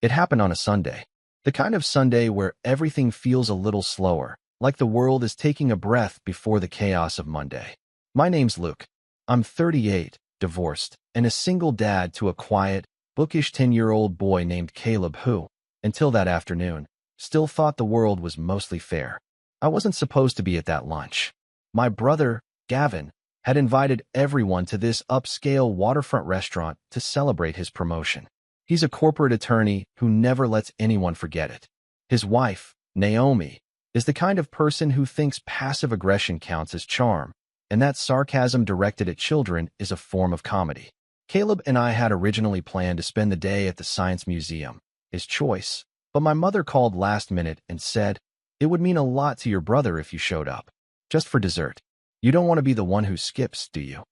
It happened on a Sunday. The kind of Sunday where everything feels a little slower, like the world is taking a breath before the chaos of Monday. My name's Luke. I'm 38, divorced, and a single dad to a quiet, bookish 10-year-old boy named Caleb who, until that afternoon, still thought the world was mostly fair. I wasn't supposed to be at that lunch. My brother, Gavin, had invited everyone to this upscale waterfront restaurant to celebrate his promotion. He's a corporate attorney who never lets anyone forget it. His wife, Naomi, is the kind of person who thinks passive aggression counts as charm, and that sarcasm directed at children is a form of comedy. Caleb and I had originally planned to spend the day at the Science Museum, his choice, but my mother called last minute and said, "It would mean a lot to your brother if you showed up. Just for dessert. You don't want to be the one who skips, do you?"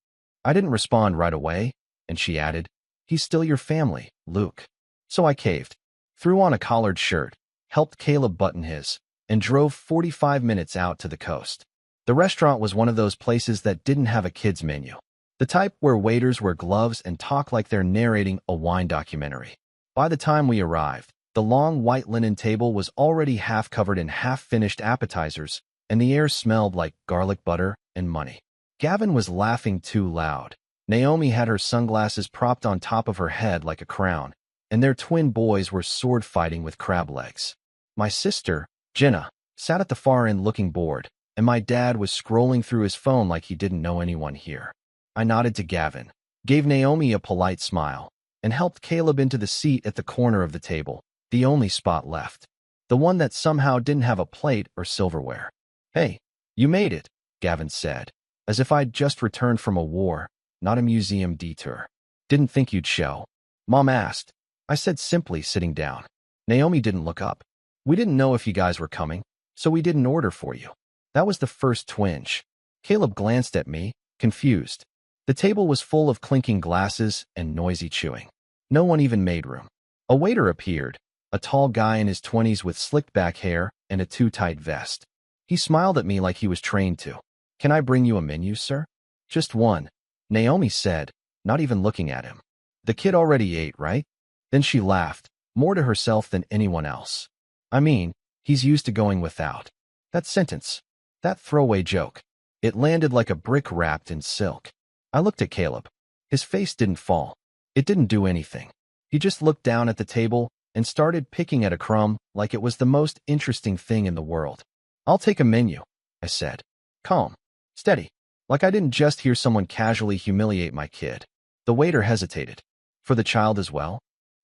I didn't respond right away, and she added, "He's still your family, Luke." So I caved, threw on a collared shirt, helped Caleb button his, and drove 45 minutes out to the coast. The restaurant was one of those places that didn't have a kids menu. The type where waiters wear gloves and talk like they're narrating a wine documentary. By the time we arrived, the long white linen table was already half covered in half-finished appetizers, and the air smelled like garlic butter and money. Gavin was laughing too loud. Naomi had her sunglasses propped on top of her head like a crown, and their twin boys were sword-fighting with crab legs. My sister, Jenna, sat at the far end looking bored, and my dad was scrolling through his phone like he didn't know anyone here. I nodded to Gavin, gave Naomi a polite smile, and helped Caleb into the seat at the corner of the table, the only spot left. The one that somehow didn't have a plate or silverware. "Hey, you made it," Gavin said, as if I'd just returned from a war, not a museum detour. "Didn't think you'd show." Mom asked. I said simply, sitting down. Naomi didn't look up. "We didn't know if you guys were coming, so we didn't order for you." That was the first twinge. Caleb glanced at me, confused. The table was full of clinking glasses and noisy chewing. No one even made room. A waiter appeared, a tall guy in his 20s with slicked back hair and a too-tight vest. He smiled at me like he was trained to. "Can I bring you a menu, sir?" "Just one," Naomi said, not even looking at him. "The kid already ate, right?" Then she laughed, more to herself than anyone else. "I mean, he's used to going without." That sentence, that throwaway joke, it landed like a brick wrapped in silk. I looked at Caleb. His face didn't fall. It didn't do anything. He just looked down at the table and started picking at a crumb like it was the most interesting thing in the world. "I'll take a menu," I said. Calm, steady, like I didn't just hear someone casually humiliate my kid. The waiter hesitated. "For the child as well?"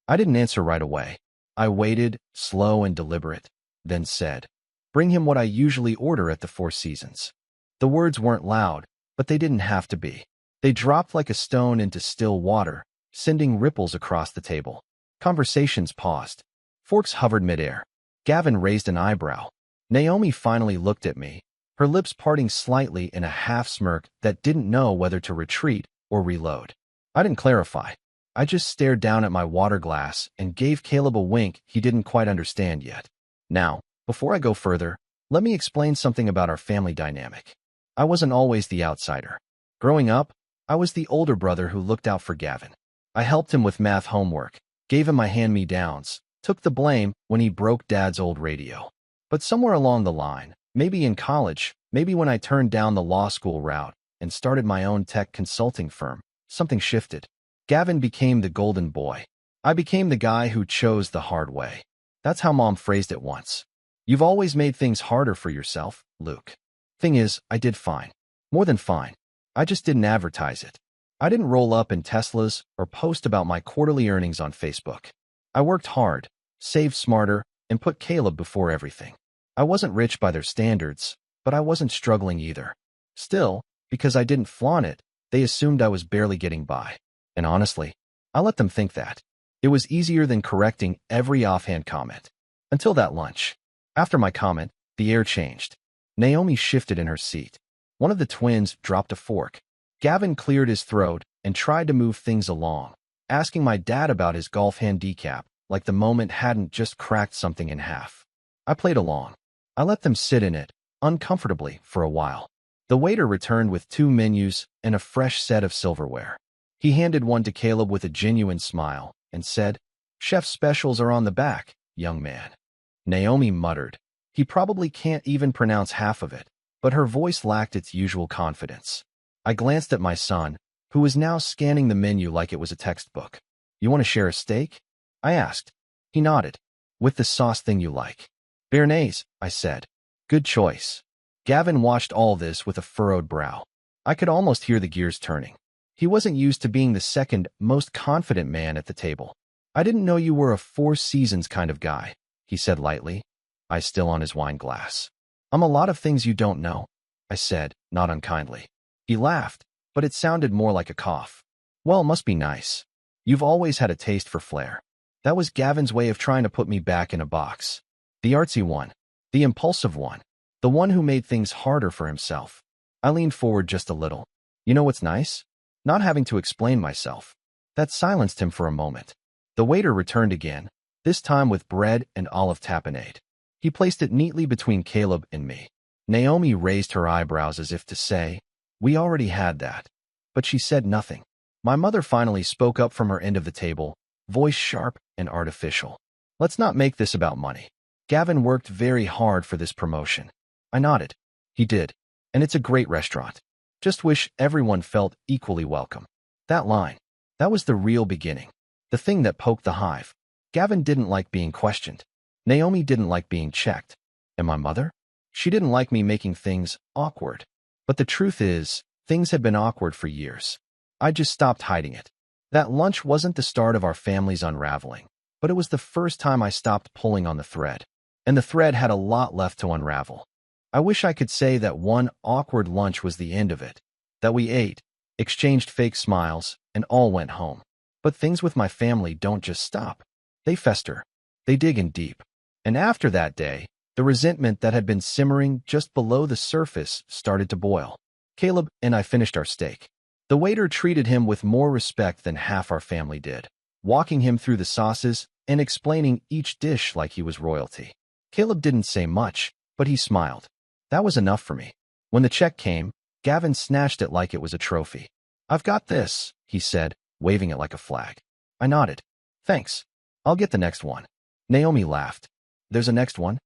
I didn't answer right away. I waited, slow and deliberate, then said, "Bring him what I usually order at the Four Seasons." The words weren't loud, but they didn't have to be. They dropped like a stone into still water, sending ripples across the table. Conversations paused. Forks hovered midair. Gavin raised an eyebrow. Naomi finally looked at me, her lips parting slightly in a half-smirk that didn't know whether to retreat or reload. I didn't clarify. I just stared down at my water glass and gave Caleb a wink he didn't quite understand yet. Now, before I go further, let me explain something about our family dynamic. I wasn't always the outsider. Growing up, I was the older brother who looked out for Gavin. I helped him with math homework, gave him my hand-me-downs, took the blame when he broke Dad's old radio. But somewhere along the line, maybe in college, maybe when I turned down the law school route and started my own tech consulting firm, something shifted. Gavin became the golden boy. I became the guy who chose the hard way. That's how Mom phrased it once. "You've always made things harder for yourself, Luke." Thing is, I did fine. More than fine. I just didn't advertise it. I didn't roll up in Teslas or post about my quarterly earnings on Facebook. I worked hard, saved smarter, and put Caleb before everything. I wasn't rich by their standards, but I wasn't struggling either. Still, because I didn't flaunt it, they assumed I was barely getting by. And honestly, I let them think that. It was easier than correcting every offhand comment. Until that lunch. After my comment, the air changed. Naomi shifted in her seat. One of the twins dropped a fork. Gavin cleared his throat and tried to move things along, asking my dad about his golf handicap, like the moment hadn't just cracked something in half. I played along. I let them sit in it, uncomfortably, for a while. The waiter returned with 2 menus and a fresh set of silverware. He handed one to Caleb with a genuine smile and said, Chef specials are on the back, young man. Naomi muttered. He probably can't even pronounce half of it, but her voice lacked its usual confidence. I glanced at my son, who was now scanning the menu like it was a textbook. You want to share a steak? I asked. He nodded. With the sauce thing you like. Béarnaise, I said. Good choice. Gavin watched all this with a furrowed brow. I could almost hear the gears turning. He wasn't used to being the second most confident man at the table. I didn't know you were a Four Seasons kind of guy, he said lightly, eyes still on his wine glass. I'm a lot of things you don't know, I said, not unkindly. He laughed, but it sounded more like a cough. Well, it must be nice. You've always had a taste for flair. That was Gavin's way of trying to put me back in a box. The artsy one. The impulsive one. The one who made things harder for himself. I leaned forward just a little. You know what's nice? Not having to explain myself. That silenced him for a moment. The waiter returned again, this time with bread and olive tapenade. He placed it neatly between Caleb and me. Naomi raised her eyebrows as if to say, we already had that. But she said nothing. My mother finally spoke up from her end of the table, voice sharp and artificial. Let's not make this about money. Gavin worked very hard for this promotion. I nodded. He did. And it's a great restaurant. Just wish everyone felt equally welcome. That line. That was the real beginning. The thing that poked the hive. Gavin didn't like being questioned. Naomi didn't like being checked. And my mother? She didn't like me making things awkward. But the truth is, things had been awkward for years. I just stopped hiding it. That lunch wasn't the start of our family's unraveling, but it was the first time I stopped pulling on the thread. And the thread had a lot left to unravel. I wish I could say that one awkward lunch was the end of it, that we ate, exchanged fake smiles, and all went home. But things with my family don't just stop. They fester. They dig in deep. And after that day, the resentment that had been simmering just below the surface started to boil. Caleb and I finished our steak. The waiter treated him with more respect than half our family did, walking him through the sauces and explaining each dish like he was royalty. Caleb didn't say much, but he smiled. That was enough for me. When the check came, Gavin snatched it like it was a trophy. I've got this, he said, waving it like a flag. I nodded. Thanks. I'll get the next one. Naomi laughed. There's a next one?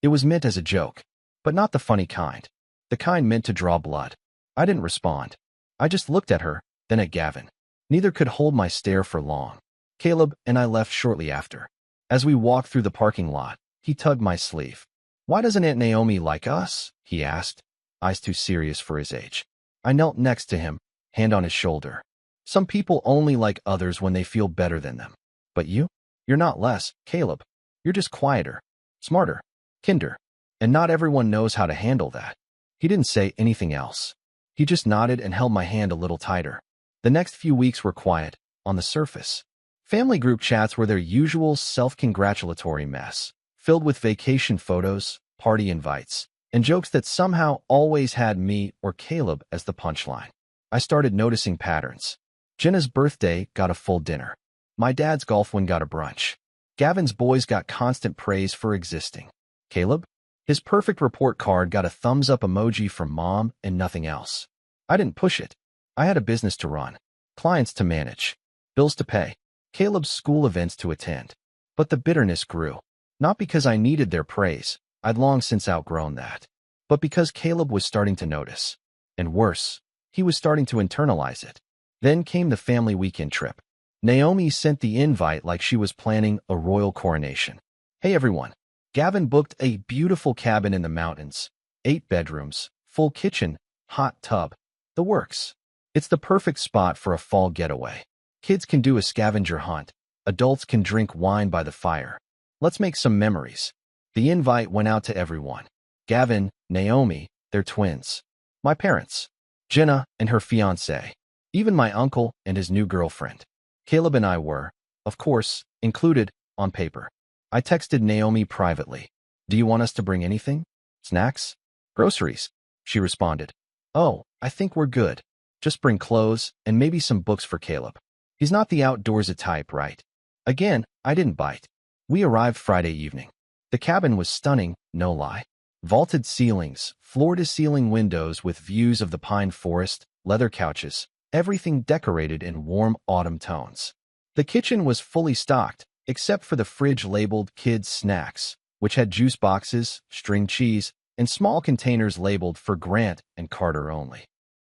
It was meant as a joke, but not the funny kind. The kind meant to draw blood. I didn't respond. I just looked at her, then at Gavin. Neither could hold my stare for long. Caleb and I left shortly after. As we walked through the parking lot, he tugged my sleeve. Why doesn't Aunt Naomi like us? He asked, eyes too serious for his age. I knelt next to him, hand on his shoulder. Some people only like others when they feel better than them. But you? You're not less, Caleb. You're just quieter, smarter, kinder. And not everyone knows how to handle that. He didn't say anything else. He just nodded and held my hand a little tighter. The next few weeks were quiet, on the surface. Family group chats were their usual self-congratulatory mess, filled with vacation photos, party invites, and jokes that somehow always had me or Caleb as the punchline. I started noticing patterns. Jenna's birthday got a full dinner. My dad's golf one got a brunch. Gavin's boys got constant praise for existing. Caleb? His perfect report card got a thumbs-up emoji from mom and nothing else. I didn't push it. I had a business to run, clients to manage, bills to pay, Caleb's school events to attend. But the bitterness grew. Not because I needed their praise, I'd long since outgrown that, but because Caleb was starting to notice. And worse, he was starting to internalize it. Then came the family weekend trip. Naomi sent the invite like she was planning a royal coronation. Hey everyone. Gavin booked a beautiful cabin in the mountains, 8 bedrooms, full kitchen, hot tub, the works. It's the perfect spot for a fall getaway. Kids can do a scavenger hunt. Adults can drink wine by the fire. Let's make some memories. The invite went out to everyone. Gavin, Naomi, their twins, my parents, Jenna and her fiancé, even my uncle and his new girlfriend. Caleb and I were, of course, included on paper. I texted Naomi privately. Do you want us to bring anything? Snacks? Groceries? She responded. Oh, I think we're good. Just bring clothes and maybe some books for Caleb. He's not the outdoorsy type, right? Again, I didn't bite. We arrived Friday evening. The cabin was stunning, no lie. Vaulted ceilings, floor-to-ceiling windows with views of the pine forest, leather couches, everything decorated in warm autumn tones. The kitchen was fully stocked, except for the fridge labeled Kids Snacks, which had juice boxes, string cheese, and small containers labeled for Grant and Carter only.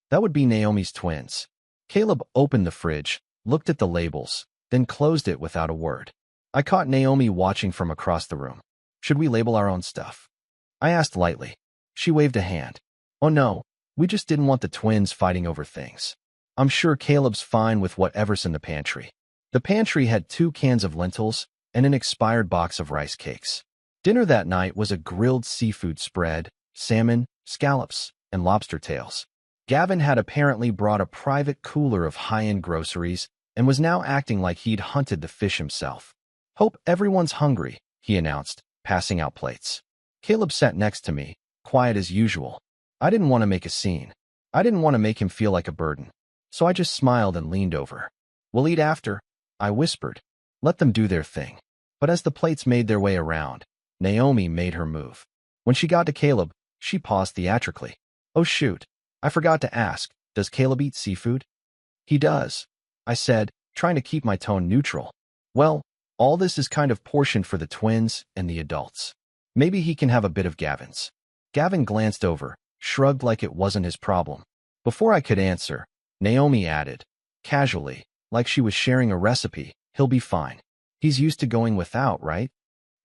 That would be Naomi's twins. Caleb opened the fridge, looked at the labels, then closed it without a word. I caught Naomi watching from across the room. Should we label our own stuff? I asked lightly. She waved a hand. Oh no, we just didn't want the twins fighting over things. I'm sure Caleb's fine with whatever's in the pantry. The pantry had 2 cans of lentils and an expired box of rice cakes. Dinner that night was a grilled seafood spread, salmon, scallops, and lobster tails. Gavin had apparently brought a private cooler of high-end groceries and was now acting like he'd hunted the fish himself. Hope everyone's hungry, he announced, passing out plates. Caleb sat next to me, quiet as usual. I didn't want to make a scene. I didn't want to make him feel like a burden. So I just smiled and leaned over. We'll eat after, I whispered. Let them do their thing. But as the plates made their way around, Naomi made her move. When she got to Caleb, she paused theatrically. Oh shoot, I forgot to ask, does Caleb eat seafood? He does, I said, trying to keep my tone neutral. Well, all this is kind of portioned for the twins and the adults. Maybe he can have a bit of Gavin's. Gavin glanced over, shrugged like it wasn't his problem. Before I could answer, Naomi added, casually, like she was sharing a recipe, he'll be fine. He's used to going without, right?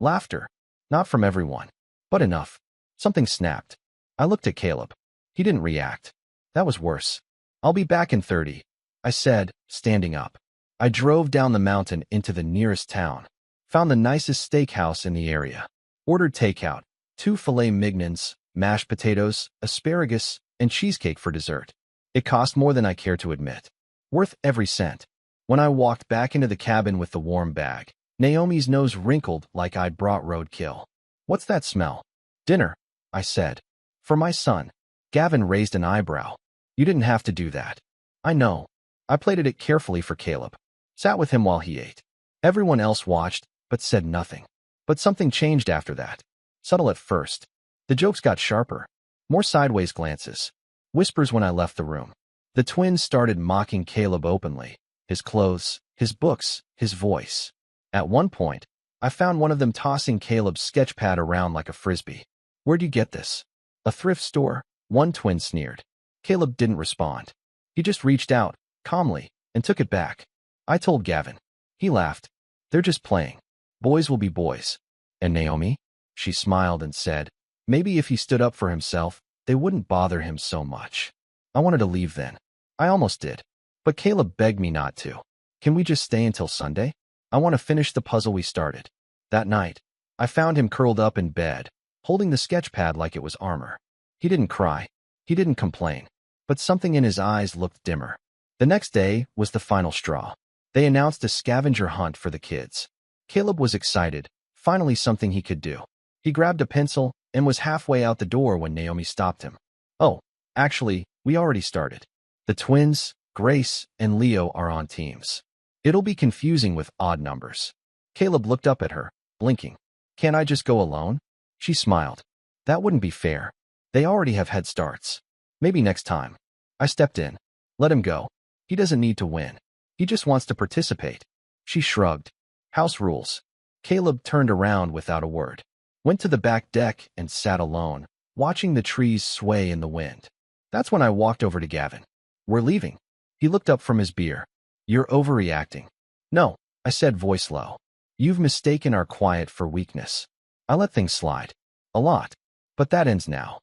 Laughter. Not from everyone. But enough. Something snapped. I looked at Caleb. He didn't react. That was worse. I'll be back in 30, I said, standing up. I drove down the mountain into the nearest town. Found the nicest steakhouse in the area. Ordered takeout, 2 filet mignons, mashed potatoes, asparagus, and cheesecake for dessert. It cost more than I care to admit. Worth every cent. When I walked back into the cabin with the warm bag, Naomi's nose wrinkled like I'd brought roadkill. What's that smell? Dinner, I said. For my son. Gavin raised an eyebrow. You didn't have to do that. I know. I plated it carefully for Caleb. Sat with him while he ate. Everyone else watched, but said nothing. But something changed after that. Subtle at first. The jokes got sharper. More sideways glances. Whispers when I left the room. The twins started mocking Caleb openly. His clothes, his books, his voice. At one point, I found one of them tossing Caleb's sketchpad around like a frisbee. Where'd you get this? A thrift store? One twin sneered. Caleb didn't respond. He just reached out, calmly, and took it back. I told Gavin. He laughed. They're just playing. Boys will be boys. And Naomi? She smiled and said, maybe if he stood up for himself, they wouldn't bother him so much. I wanted to leave then. I almost did. But Caleb begged me not to. Can we just stay until Sunday? I want to finish the puzzle we started. That night, I found him curled up in bed, holding the sketchpad like it was armor. He didn't cry. He didn't complain. But something in his eyes looked dimmer. The next day was the final straw. They announced a scavenger hunt for the kids. Caleb was excited. Finally something he could do. He grabbed a pencil and was halfway out the door when Naomi stopped him. Oh, actually, we already started. The twins, Grace and Leo, are on teams. It'll be confusing with odd numbers. Caleb looked up at her, blinking. Can't I just go alone? She smiled. That wouldn't be fair. They already have head starts. Maybe next time. I stepped in. Let him go. He doesn't need to win. He just wants to participate. She shrugged. House rules. Caleb turned around without a word. Went to the back deck and sat alone, watching the trees sway in the wind. That's when I walked over to Gavin. We're leaving. He looked up from his beer. You're overreacting. No, I said, voice low. You've mistaken our quiet for weakness. I let things slide. A lot. But that ends now.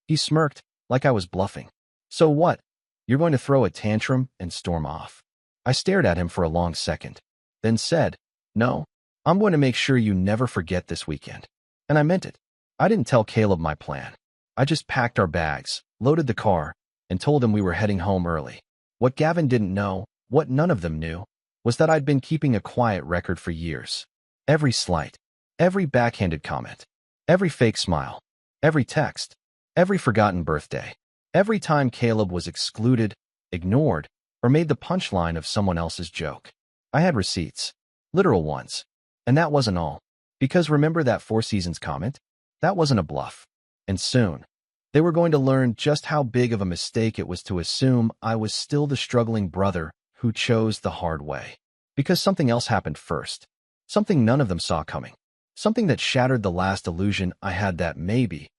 He smirked, like I was bluffing. So what? You're going to throw a tantrum and storm off? I stared at him for a long second, then said, no, I'm going to make sure you never forget this weekend. And I meant it. I didn't tell Caleb my plan. I just packed our bags, loaded the car, and told him we were heading home early. What Gavin didn't know, what none of them knew, was that I'd been keeping a quiet record for years. Every slight, every backhanded comment, every fake smile, every text, every forgotten birthday, every time Caleb was excluded, ignored, or made the punchline of someone else's joke. I had receipts, literal ones. And that wasn't all. Because remember that Four Seasons comment? That wasn't a bluff. And soon, they were going to learn just how big of a mistake it was to assume I was still the struggling brother who chose the hard way. Because something else happened first. Something none of them saw coming. Something that shattered the last illusion I had that maybe,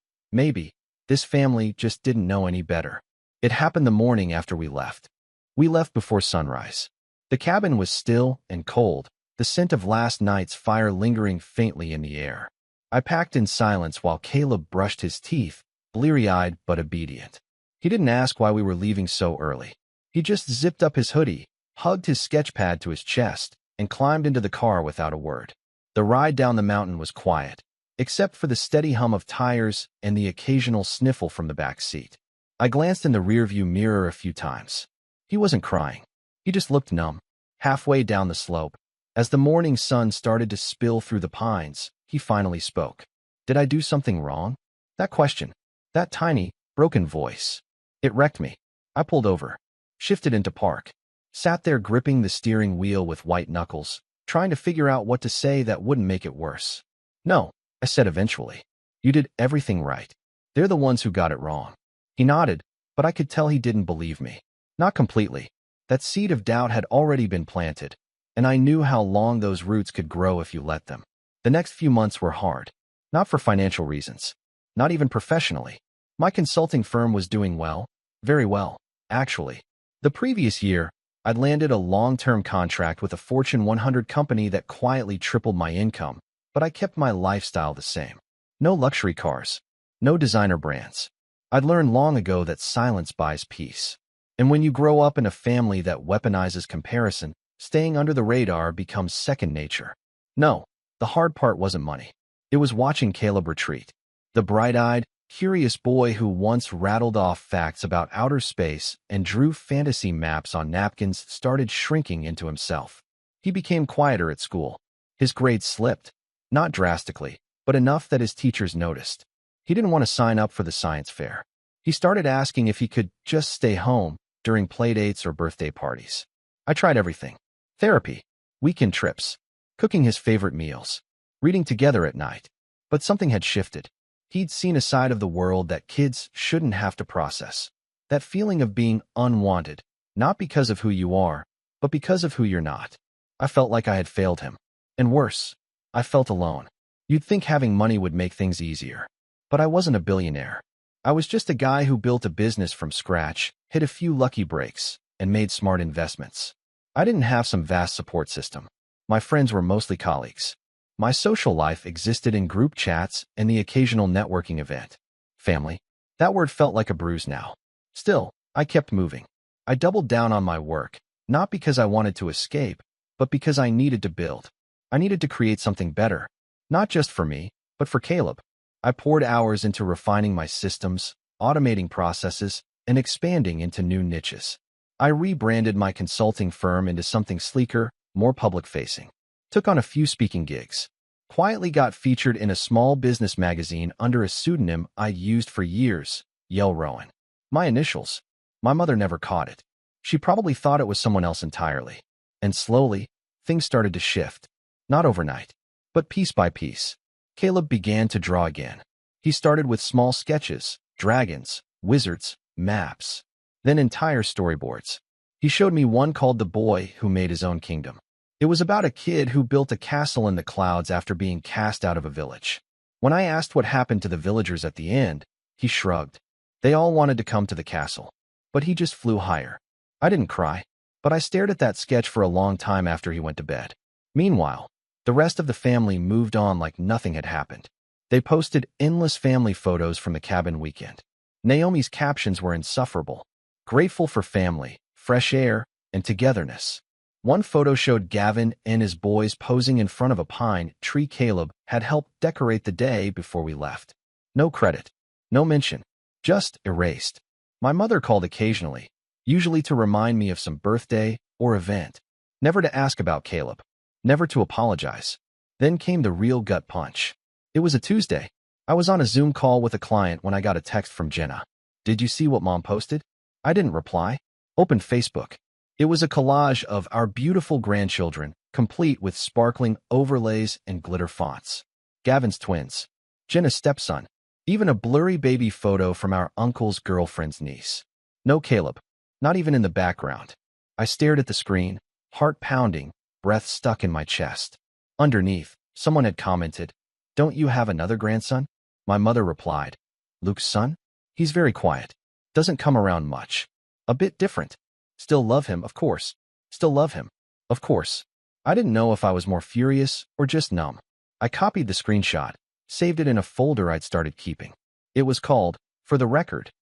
this family just didn't know any better. It happened the morning after we left. We left before sunrise. The cabin was still and cold, the scent of last night's fire lingering faintly in the air. I packed in silence while Caleb brushed his teeth, bleary-eyed but obedient. He didn't ask why we were leaving so early. He just zipped up his hoodie, hugged his sketch pad to his chest, and climbed into the car without a word. The ride down the mountain was quiet, except for the steady hum of tires and the occasional sniffle from the back seat. I glanced in the rearview mirror a few times. He wasn't crying. He just looked numb. Halfway down the slope, as the morning sun started to spill through the pines, he finally spoke. Did I do something wrong? That question, that tiny, broken voice. It wrecked me. I pulled over, shifted into park, sat there gripping the steering wheel with white knuckles, trying to figure out what to say that wouldn't make it worse. No, I said eventually. You did everything right. They're the ones who got it wrong. He nodded, but I could tell he didn't believe me. Not completely. That seed of doubt had already been planted, and I knew how long those roots could grow if you let them. The next few months were hard. Not for financial reasons. Not even professionally. My consulting firm was doing well. Very well, actually. The previous year, I'd landed a long-term contract with a Fortune 100 company that quietly tripled my income, but I kept my lifestyle the same. No luxury cars. No designer brands. I'd learned long ago that silence buys peace. And when you grow up in a family that weaponizes comparison, staying under the radar becomes second nature. No, the hard part wasn't money. It was watching Caleb retreat. The bright-eyed, curious boy who once rattled off facts about outer space and drew fantasy maps on napkins started shrinking into himself. He became quieter at school. His grades slipped. Not drastically, but enough that his teachers noticed. He didn't want to sign up for the science fair. He started asking if he could just stay home during playdates or birthday parties. I tried everything. Therapy, weekend trips, cooking his favorite meals, reading together at night. But something had shifted. He'd seen a side of the world that kids shouldn't have to process. That feeling of being unwanted, not because of who you are, but because of who you're not. I felt like I had failed him. And worse, I felt alone. You'd think having money would make things easier. But I wasn't a billionaire. I was just a guy who built a business from scratch, hit a few lucky breaks, and made smart investments. I didn't have some vast support system. My friends were mostly colleagues. My social life existed in group chats and the occasional networking event. Family. That word felt like a bruise now. Still, I kept moving. I doubled down on my work, not because I wanted to escape, but because I needed to build. I needed to create something better, not just for me, but for Caleb. I poured hours into refining my systems, automating processes, and expanding into new niches. I rebranded my consulting firm into something sleeker, more public-facing. Took on a few speaking gigs. Quietly got featured in a small business magazine under a pseudonym I'd used for years, Yale Rowan. My initials. My mother never caught it. She probably thought it was someone else entirely. And slowly, things started to shift. Not overnight, but piece by piece. Caleb began to draw again. He started with small sketches, dragons, wizards, maps, then entire storyboards. He showed me one called The Boy Who Made His Own Kingdom. It was about a kid who built a castle in the clouds after being cast out of a village. When I asked what happened to the villagers at the end, he shrugged. They all wanted to come to the castle, but he just flew higher. I didn't cry, but I stared at that sketch for a long time after he went to bed. Meanwhile, the rest of the family moved on like nothing had happened. They posted endless family photos from the cabin weekend. Naomi's captions were insufferable. Grateful for family, fresh air, and togetherness. One photo showed Gavin and his boys posing in front of a pine tree Caleb had helped decorate the day before we left. No credit. No mention. Just erased. My mother called occasionally, usually to remind me of some birthday or event. Never to ask about Caleb. Never to apologize. Then came the real gut punch. It was a Tuesday. I was on a Zoom call with a client when I got a text from Jenna. Did you see what Mom posted? I didn't reply. Opened Facebook. It was a collage of our beautiful grandchildren, complete with sparkling overlays and glitter fonts. Gavin's twins. Jenna's stepson. Even a blurry baby photo from our uncle's girlfriend's niece. No Caleb. Not even in the background. I stared at the screen, heart pounding, breath stuck in my chest. Underneath, someone had commented, "Don't you have another grandson?" My mother replied, "Luke's son? He's very quiet. Doesn't come around much. A bit different. Still love him, of course. Still love him. Of course." I didn't know if I was more furious or just numb. I copied the screenshot, saved it in a folder I'd started keeping. It was called, "For the Record."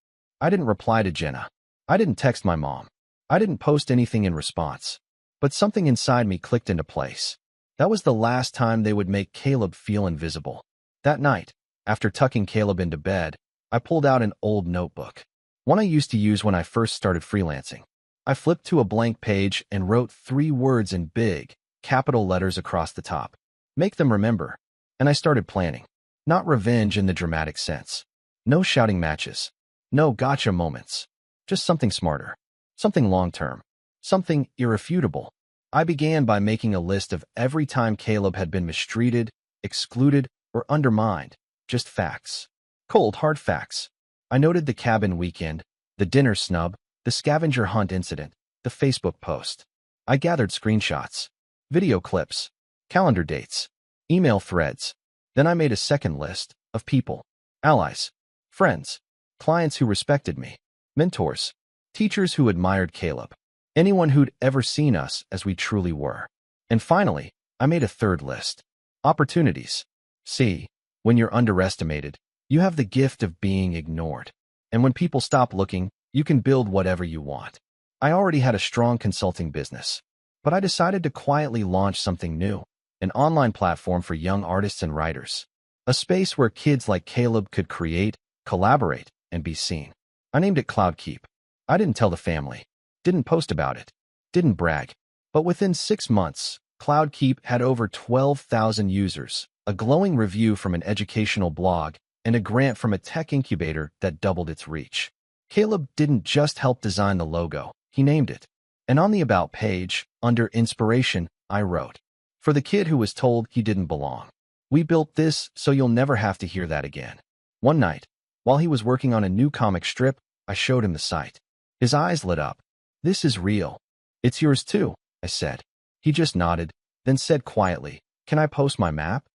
I didn't reply to Jenna. I didn't text my mom. I didn't post anything in response. But something inside me clicked into place. That was the last time they would make Caleb feel invisible. That night, after tucking Caleb into bed, I pulled out an old notebook, one I used to use when I first started freelancing. I flipped to a blank page and wrote 3 words in big, capital letters across the top. Make them remember. And I started planning. Not revenge in the dramatic sense. No shouting matches. No gotcha moments. Just something smarter. Something long-term. Something irrefutable. I began by making a list of every time Caleb had been mistreated, excluded, or undermined. Just facts. Cold, hard facts. I noted the cabin weekend, the dinner snub, the scavenger hunt incident, the Facebook post. I gathered screenshots, video clips, calendar dates, email threads. Then I made a second list of people, allies, friends, clients who respected me, mentors, teachers who admired Caleb, anyone who'd ever seen us as we truly were. And finally, I made a third list. Opportunities. See, when you're underestimated, you have the gift of being ignored. And when people stop looking, you can build whatever you want. I already had a strong consulting business, but I decided to quietly launch something new, an online platform for young artists and writers, a space where kids like Caleb could create, collaborate, and be seen. I named it CloudKeep. I didn't tell the family, didn't post about it, didn't brag, but within 6 months, CloudKeep had over 12,000 users, a glowing review from an educational blog, and a grant from a tech incubator that doubled its reach. Caleb didn't just help design the logo, he named it. And on the About page, under Inspiration, I wrote, "For the kid who was told he didn't belong. We built this so you'll never have to hear that again." One night, while he was working on a new comic strip, I showed him the site. His eyes lit up. "This is real." "It's yours too," I said. He just nodded, then said quietly, "Can I post my map?"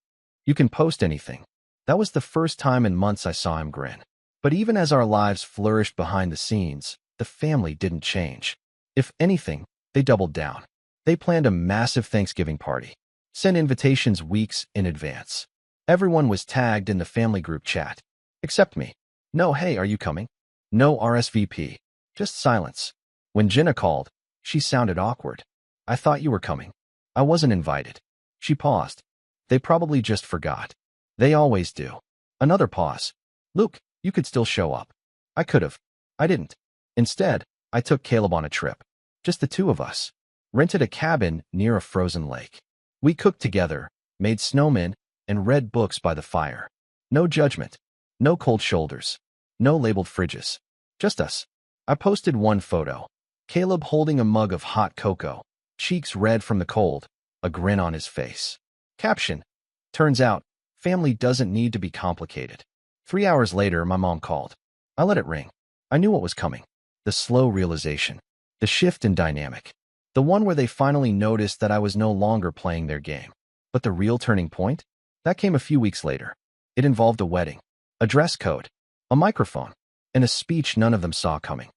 "You can post anything." That was the first time in months I saw him grin. But even as our lives flourished behind the scenes, the family didn't change. If anything, they doubled down. They planned a massive Thanksgiving party, sent invitations weeks in advance. Everyone was tagged in the family group chat. Except me. No "Hey, are you coming?" No RSVP. Just silence. When Jenna called, she sounded awkward. "I thought you were coming." "I wasn't invited." She paused. "They probably just forgot." "They always do." Another pause. "Luke, you could still show up." "I could've. I didn't." Instead, I took Caleb on a trip. Just the 2 of us. Rented a cabin near a frozen lake. We cooked together, made snowmen, and read books by the fire. No judgment. No cold shoulders. No labeled fridges. Just us. I posted one photo. Caleb holding a mug of hot cocoa, cheeks red from the cold, a grin on his face. Caption: "Turns out, family doesn't need to be complicated." 3 hours later, my mom called. I let it ring. I knew what was coming. The slow realization. The shift in dynamic. The one where they finally noticed that I was no longer playing their game. But the real turning point? That came a few weeks later. It involved a wedding, a dress code, a microphone, and a speech none of them saw coming.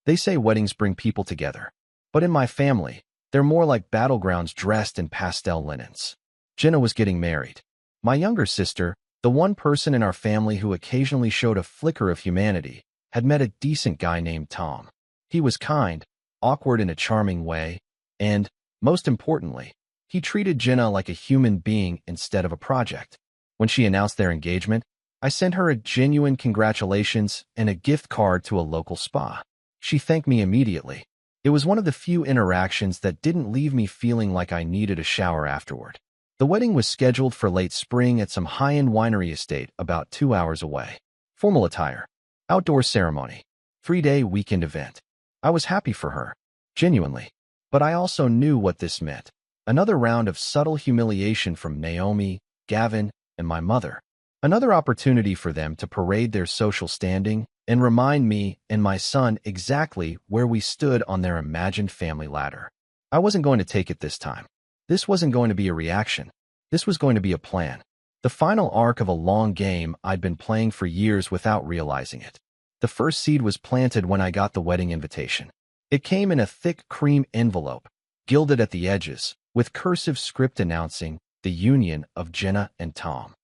They say weddings bring people together. But in my family, they're more like battlegrounds dressed in pastel linens. Jenna was getting married. My younger sister, the one person in our family who occasionally showed a flicker of humanity, had met a decent guy named Tom. He was kind, awkward in a charming way, and, most importantly, he treated Jenna like a human being instead of a project. When she announced their engagement, I sent her a genuine congratulations and a gift card to a local spa. She thanked me immediately. It was one of the few interactions that didn't leave me feeling like I needed a shower afterward. The wedding was scheduled for late spring at some high-end winery estate about 2 hours away. Formal attire, outdoor ceremony, 3-day weekend event. I was happy for her, genuinely. But I also knew what this meant. Another round of subtle humiliation from Naomi, Gavin, and my mother. Another opportunity for them to parade their social standing and remind me and my son exactly where we stood on their imagined family ladder. I wasn't going to take it this time. This wasn't going to be a reaction. This was going to be a plan. The final arc of a long game I'd been playing for years without realizing it. The first seed was planted when I got the wedding invitation. It came in a thick cream envelope, gilded at the edges, with cursive script announcing the union of Jenna and Tom.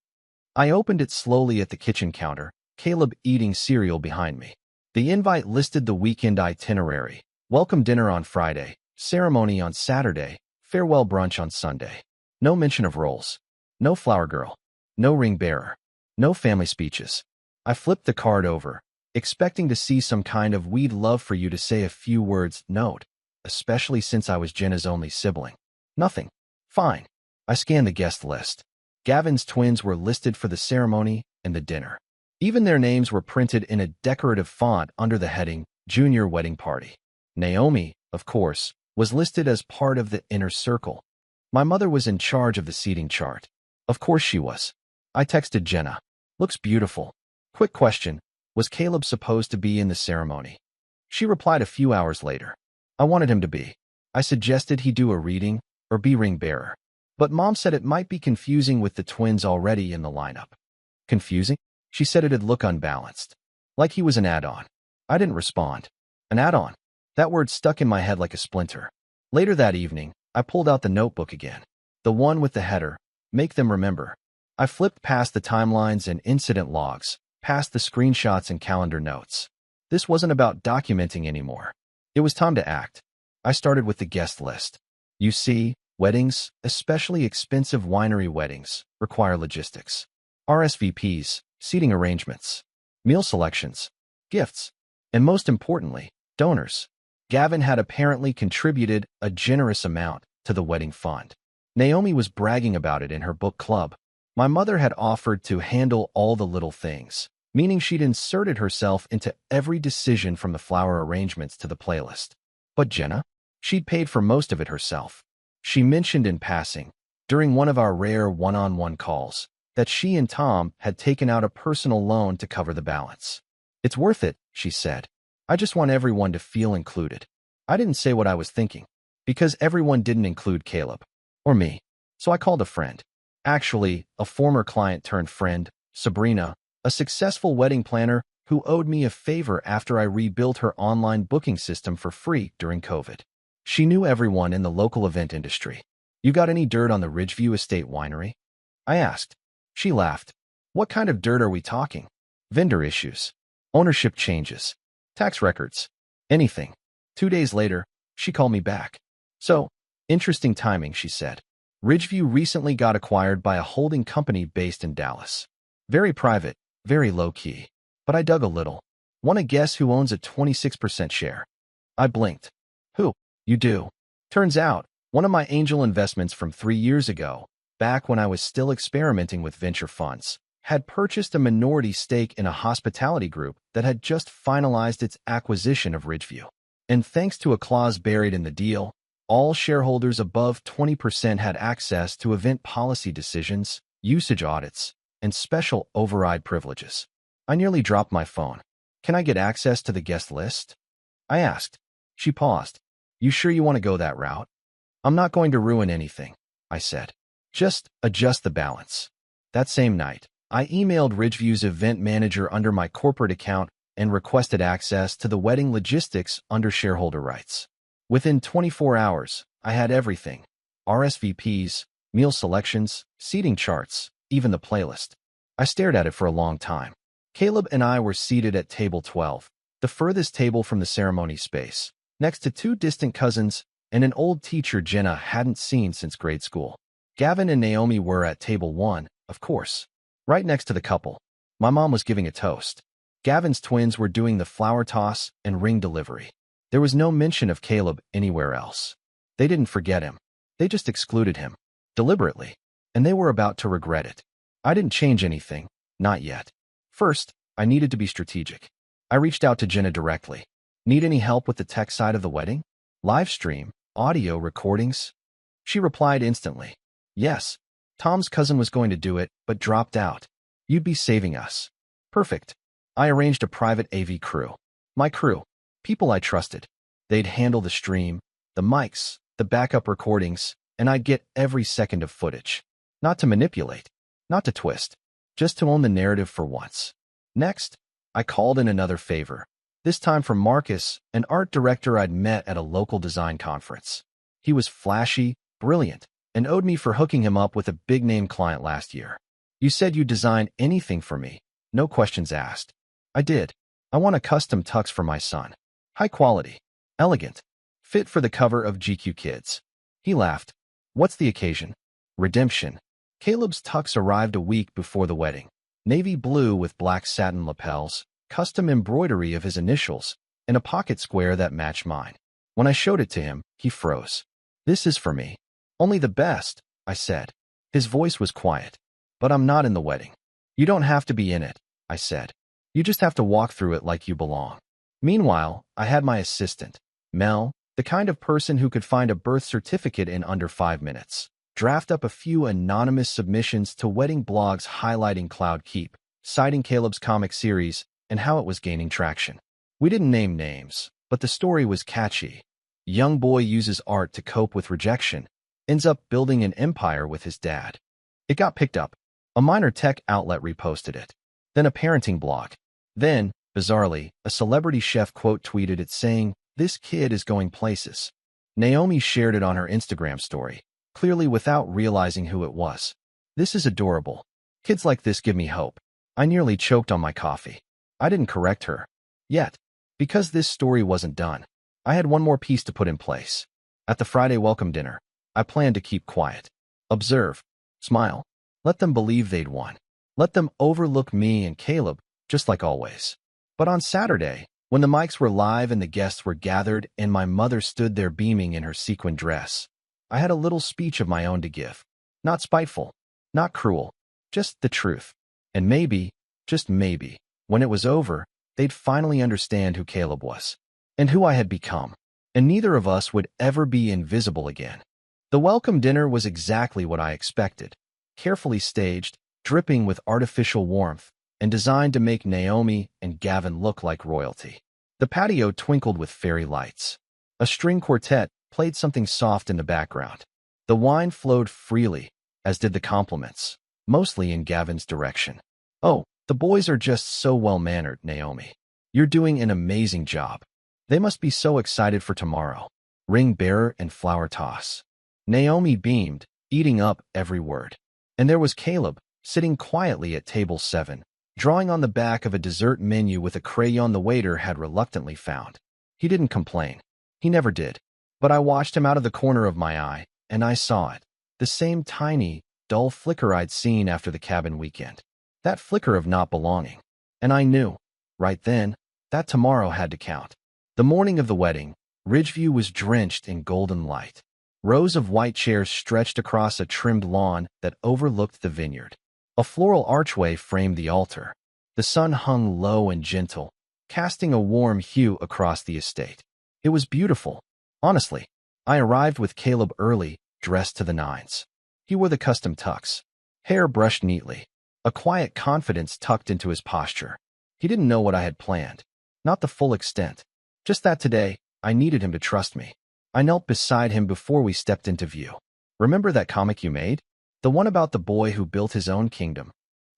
I opened it slowly at the kitchen counter, Caleb eating cereal behind me. The invite listed the weekend itinerary: welcome dinner on Friday, ceremony on Saturday, farewell brunch on Sunday. No mention of roles. No flower girl. No ring bearer. No family speeches. I flipped the card over, expecting to see some kind of "we'd love for you to say a few words" note, especially since I was Jenna's only sibling. Nothing. Fine. I scanned the guest list. Gavin's twins were listed for the ceremony and the dinner. Even their names were printed in a decorative font under the heading Junior Wedding Party. Naomi, of course, was listed as part of the inner circle. My mother was in charge of the seating chart. Of course she was. I texted Jenna. Looks beautiful. Quick question. Was Caleb supposed to be in the ceremony? She replied a few hours later. I wanted him to be. I suggested he do a reading or be ring bearer. But Mom said it might be confusing with the twins already in the lineup. Confusing? She said it'd look unbalanced. Like he was an add-on. I didn't respond. An add-on? That word stuck in my head like a splinter. Later that evening, I pulled out the notebook again. The one with the header, "Make them remember." I flipped past the timelines and incident logs, past the screenshots and calendar notes. This wasn't about documenting anymore. It was time to act. I started with the guest list. You see, weddings, especially expensive winery weddings, require logistics. RSVPs, seating arrangements, meal selections, gifts, and most importantly, donors. Gavin had apparently contributed a generous amount to the wedding fund. Naomi was bragging about it in her book club. My mother had offered to handle all the little things, meaning she'd inserted herself into every decision from the flower arrangements to the playlist. But Jenna? She'd paid for most of it herself. She mentioned in passing, during one of our rare one-on-one calls, that she and Tom had taken out a personal loan to cover the balance. It's worth it, she said. I just want everyone to feel included. I didn't say what I was thinking, because everyone didn't include Caleb. Or me. So I called a friend. Actually, a former client turned friend, Sabrina, a successful wedding planner who owed me a favor after I rebuilt her online booking system for free during COVID. She knew everyone in the local event industry. You got any dirt on the Ridgeview Estate Winery? I asked. She laughed. What kind of dirt are we talking? Vendor issues. Ownership changes. Tax records. Anything. 2 days later, she called me back. So, interesting timing, she said. Ridgeview recently got acquired by a holding company based in Dallas. Very private, very low-key. But I dug a little. Want to guess who owns a 26% share? I blinked. Who? You do. Turns out, one of my angel investments from 3 years ago, back when I was still experimenting with venture funds, had purchased a minority stake in a hospitality group that had just finalized its acquisition of Ridgeview. And thanks to a clause buried in the deal, all shareholders above 20% had access to event policy decisions, usage audits, and special override privileges. I nearly dropped my phone. Can I get access to the guest list? I asked. She paused. You sure you want to go that route? I'm not going to ruin anything, I said. Just adjust the balance. That same night, I emailed Ridgeview's event manager under my corporate account and requested access to the wedding logistics under shareholder rights. Within 24 hours, I had everything. RSVPs, meal selections, seating charts, even the playlist. I stared at it for a long time. Caleb and I were seated at table 12, the furthest table from the ceremony space, next to 2 distant cousins and an old teacher Jenna hadn't seen since grade school. Gavin and Naomi were at table 1, of course, right next to the couple. My mom was giving a toast. Gavin's twins were doing the flower toss and ring delivery. There was no mention of Caleb anywhere else. They didn't forget him. They just excluded him. Deliberately. And they were about to regret it. I didn't change anything. Not yet. First, I needed to be strategic. I reached out to Jenna directly. Need any help with the tech side of the wedding? Live stream? Audio recordings? She replied instantly. Yes. Tom's cousin was going to do it, but dropped out. You'd be saving us. Perfect. I arranged a private AV crew. My crew. People I trusted. They'd handle the stream, the mics, the backup recordings, and I'd get every second of footage. Not to manipulate, not to twist, just to own the narrative for once. Next, I called in another favor, this time from Marcus, an art director I'd met at a local design conference. He was flashy, brilliant, and owed me for hooking him up with a big-name client last year. You said you'd design anything for me, no questions asked. I did. I want a custom tux for my son. High quality, elegant, fit for the cover of GQ Kids. He laughed. What's the occasion? Redemption. Caleb's tux arrived a week before the wedding. Navy blue with black satin lapels, custom embroidery of his initials, and a pocket square that matched mine. When I showed it to him, he froze. This is for me. Only the best, I said. His voice was quiet. But I'm not in the wedding. You don't have to be in it, I said. You just have to walk through it like you belong. Meanwhile, I had my assistant, Mel, the kind of person who could find a birth certificate in under 5 minutes, draft up a few anonymous submissions to wedding blogs highlighting Cloud Keep, citing Caleb's comic series, and how it was gaining traction. We didn't name names, but the story was catchy. Young boy uses art to cope with rejection, ends up building an empire with his dad. It got picked up. A minor tech outlet reposted it. Then a parenting blog. Then, bizarrely, a celebrity chef quote tweeted it saying, "This kid is going places." Naomi shared it on her Instagram story, clearly without realizing who it was. This is adorable. Kids like this give me hope. I nearly choked on my coffee. I didn't correct her. Yet. Because this story wasn't done. I had one more piece to put in place. At the Friday welcome dinner, I planned to keep quiet. Observe. Smile. Let them believe they'd won. Let them overlook me and Caleb, just like always. But on Saturday, when the mics were live and the guests were gathered and my mother stood there beaming in her sequin dress, I had a little speech of my own to give. Not spiteful, not cruel, just the truth. And maybe, just maybe, when it was over, they'd finally understand who Caleb was and who I had become. And neither of us would ever be invisible again. The welcome dinner was exactly what I expected. Carefully staged, dripping with artificial warmth, and designed to make Naomi and Gavin look like royalty. The patio twinkled with fairy lights. A string quartet played something soft in the background. The wine flowed freely, as did the compliments, mostly in Gavin's direction. "Oh, the boys are just so well-mannered, Naomi. You're doing an amazing job. They must be so excited for tomorrow." Ring bearer and flower toss. Naomi beamed, eating up every word. And there was Caleb, sitting quietly at table 7, drawing on the back of a dessert menu with a crayon the waiter had reluctantly found. He didn't complain. He never did. But I watched him out of the corner of my eye, and I saw it. The same tiny, dull flicker I'd seen after the cabin weekend. That flicker of not belonging. And I knew, right then, that tomorrow had to count. The morning of the wedding, Ridgeview was drenched in golden light. Rows of white chairs stretched across a trimmed lawn that overlooked the vineyard. A floral archway framed the altar. The sun hung low and gentle, casting a warm hue across the estate. It was beautiful. Honestly, I arrived with Caleb early, dressed to the nines. He wore the custom tux, hair brushed neatly, a quiet confidence tucked into his posture. He didn't know what I had planned, not the full extent, just that today, I needed him to trust me. I knelt beside him before we stepped into view. "Remember that comic you made? The one about the boy who built his own kingdom?"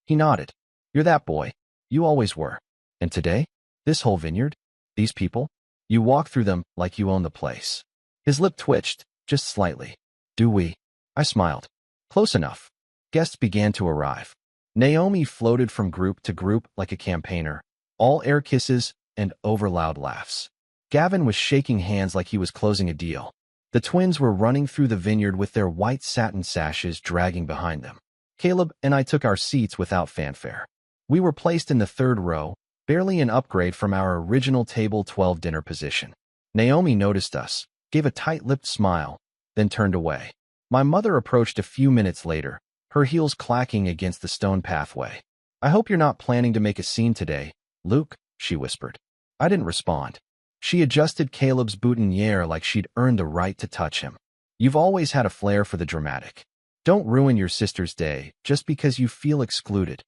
He nodded. "You're that boy. You always were. And today? This whole vineyard? These people? You walk through them like you own the place." His lip twitched, just slightly. "Do we?" I smiled. "Close enough." Guests began to arrive. Naomi floated from group to group like a campaigner, all air kisses and overloud laughs. Gavin was shaking hands like he was closing a deal. The twins were running through the vineyard with their white satin sashes dragging behind them. Caleb and I took our seats without fanfare. We were placed in the third row, barely an upgrade from our original table 12 dinner position. Naomi noticed us, gave a tight-lipped smile, then turned away. My mother approached a few minutes later, her heels clacking against the stone pathway. "I hope you're not planning to make a scene today, Luke," she whispered. I didn't respond. She adjusted Caleb's boutonniere like she'd earned the right to touch him. "You've always had a flair for the dramatic. Don't ruin your sister's day just because you feel excluded."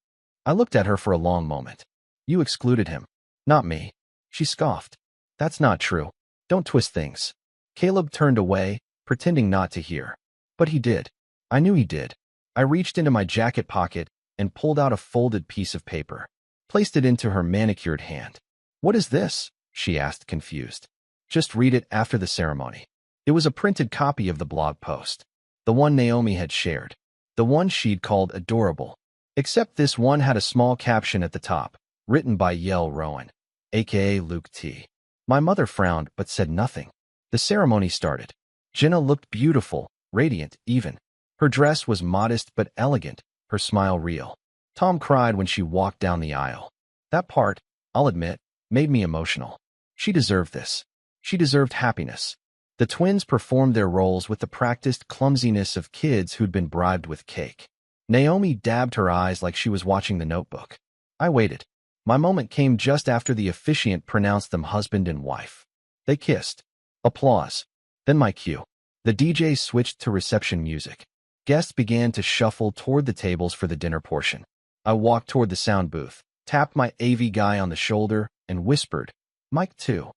I looked at her for a long moment. "You excluded him, not me." She scoffed. "That's not true. Don't twist things." Caleb turned away, pretending not to hear. But he did. I knew he did. I reached into my jacket pocket and pulled out a folded piece of paper, placed it into her manicured hand. "What is this?" she asked, confused. "Just read it after the ceremony." It was a printed copy of the blog post, the one Naomi had shared, the one she'd called adorable. Except this one had a small caption at the top, written by Yel Rowan, aka Luke T. My mother frowned but said nothing. The ceremony started. Jenna looked beautiful, radiant, even. Her dress was modest but elegant, her smile real. Tom cried when she walked down the aisle. That part, I'll admit, made me emotional. She deserved this. She deserved happiness. The twins performed their roles with the practiced clumsiness of kids who'd been bribed with cake. Naomi dabbed her eyes like she was watching The Notebook. I waited. My moment came just after the officiant pronounced them husband and wife. They kissed. Applause. Then my cue. The DJ switched to reception music. Guests began to shuffle toward the tables for the dinner portion. I walked toward the sound booth, tapped my AV guy on the shoulder, and whispered, "Mic 2."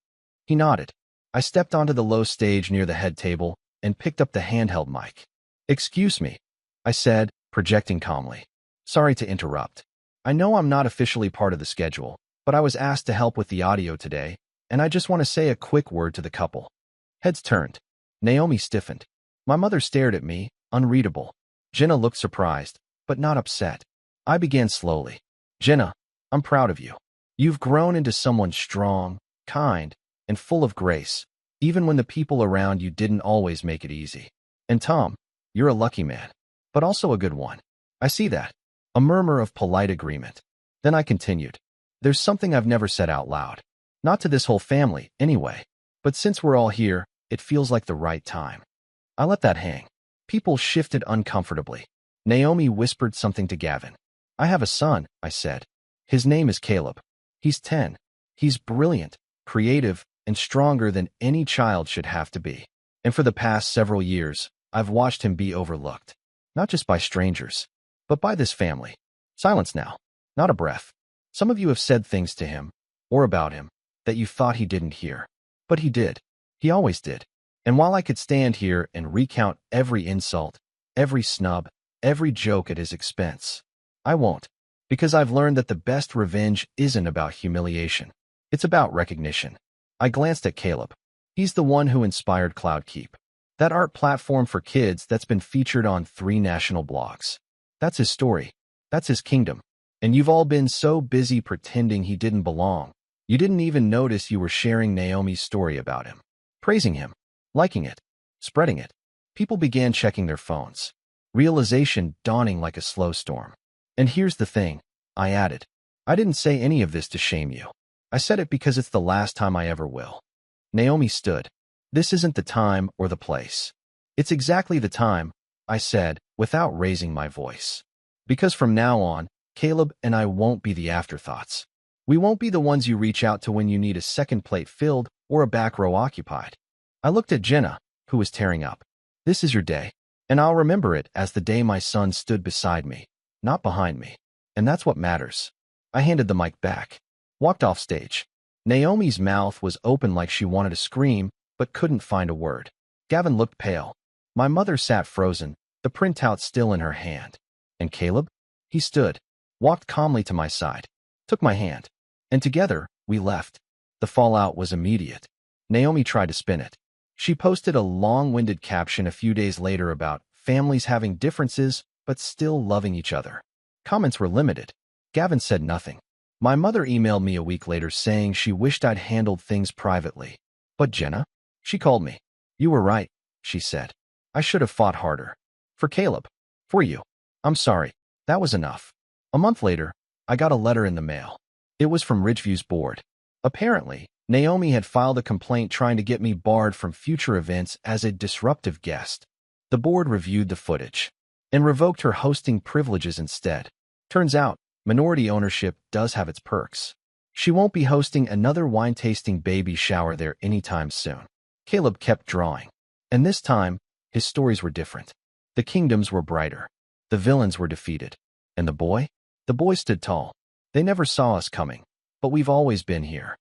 He nodded. I stepped onto the low stage near the head table and picked up the handheld mic. "Excuse me," I said, projecting calmly. "Sorry to interrupt. I know I'm not officially part of the schedule, but I was asked to help with the audio today, and I just want to say a quick word to the couple." Heads turned. Naomi stiffened. My mother stared at me, unreadable. Jenna looked surprised, but not upset. I began slowly. "Jenna, I'm proud of you. You've grown into someone strong, kind, and full of grace, even when the people around you didn't always make it easy. And Tom, you're a lucky man, but also a good one." "I see that." A murmur of polite agreement. Then I continued. "There's something I've never said out loud. Not to this whole family, anyway. But since we're all here, it feels like the right time." I let that hang. People shifted uncomfortably. Naomi whispered something to Gavin. "I have a son," I said. "His name is Caleb. He's 10. He's brilliant, creative, and stronger than any child should have to be. And for the past several years, I've watched him be overlooked. Not just by strangers, but by this family." Silence now. Not a breath. "Some of you have said things to him, or about him, that you thought he didn't hear. But he did. He always did. And while I could stand here and recount every insult, every snub, every joke at his expense, I won't. Because I've learned that the best revenge isn't about humiliation. It's about recognition." I glanced at Caleb. He's the one who inspired CloudKeep, that art platform for kids that's been featured on 3 national blogs. That's his story. That's his kingdom. And you've all been so busy pretending he didn't belong. You didn't even notice you were sharing Naomi's story about him, praising him, liking it, spreading it. People began checking their phones. Realization dawning like a slow storm. "And here's the thing," I added. "I didn't say any of this to shame you. I said it because it's the last time I ever will." Naomi stood. "This isn't the time or the place." "It's exactly the time," I said, without raising my voice. "Because from now on, Caleb and I won't be the afterthoughts. We won't be the ones you reach out to when you need a second plate filled or a back row occupied." I looked at Jenna, who was tearing up. "This is your day, and I'll remember it as the day my son stood beside me, not behind me. And that's what matters." I handed the mic back. Walked off stage. Naomi's mouth was open like she wanted to scream, but couldn't find a word. Gavin looked pale. My mother sat frozen, the printout still in her hand. And Caleb? He stood, walked calmly to my side, took my hand, and together, we left. The fallout was immediate. Naomi tried to spin it. She posted a long-winded caption a few days later about families having differences, but still loving each other. Comments were limited. Gavin said nothing. My mother emailed me a week later saying she wished I'd handled things privately. "But Jenna?" She called me. "You were right," she said. "I should have fought harder. For Caleb. For you. I'm sorry. That was enough." A month later, I got a letter in the mail. It was from Ridgeview's board. Apparently, Naomi had filed a complaint trying to get me barred from future events as a disruptive guest. The board reviewed the footage and revoked her hosting privileges instead. Turns out, minority ownership does have its perks. She won't be hosting another wine-tasting baby shower there anytime soon. Caleb kept drawing. And this time, his stories were different. The kingdoms were brighter. The villains were defeated. And the boy? The boy stood tall. They never saw us coming. But we've always been here.